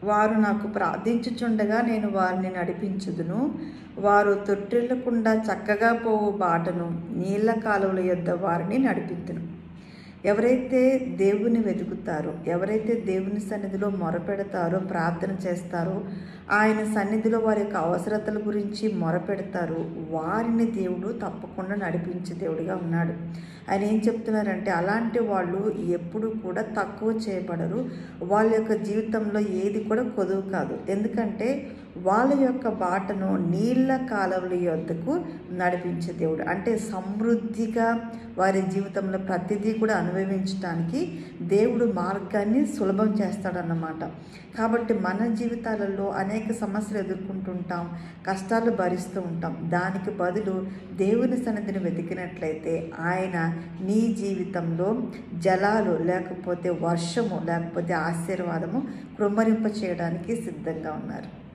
వారు నాకు ప్రార్థించుచుండగా నేను వారిని నడిపించుదును. వారు తొట్టిల్లకుండా చక్కగా పోవు బాటను, నీళ్ల కాలువల యొద్ద వారిని నడిపించును. ఎవరైతే దేవుని వెతుకుతారో, ఎవరైతే దేవుని సన్నిధిలో మొరపెడతారో, ప్రార్థన చేస్తారో, ఆయన సన్నిధిలో వారి యొక్క అవసరతల గురించి మొరపెడతారో, వారిని దేవుడు తప్పకుండా నడిపించే దేవుడిగా ఉన్నాడు. ఆయన ఏం చెప్తున్నారంటే, అలాంటి వాళ్ళు ఎప్పుడు కూడా తక్కువ చేయబడరు. వాళ్ళ యొక్క జీవితంలో ఏది కూడా కొదువు కాదు. ఎందుకంటే వాళ్ళ యొక్క బాటను నీళ్ల కాలువల యొద్దకు నడిపించే దేవుడు. అంటే సమృద్ధిగా వారి జీవితంలో ప్రతిదీ కూడా అనుభవించడానికి దేవుడు మార్గాన్ని సులభం చేస్తాడన్నమాట. కాబట్టి మన జీవితాలలో అనేక సమస్యలు ఎదుర్కొంటుంటాం, కష్టాలు భరిస్తూ ఉంటాం. దానికి బదులు దేవుని సన్నిధిని వెతికినట్లయితే ఆయన నీ జీవితంలో జలాలు, లేకపోతే వర్షము, లేకపోతే ఆశీర్వాదము కృమ్మరింప చేయడానికి సిద్ధంగా ఉన్నారు.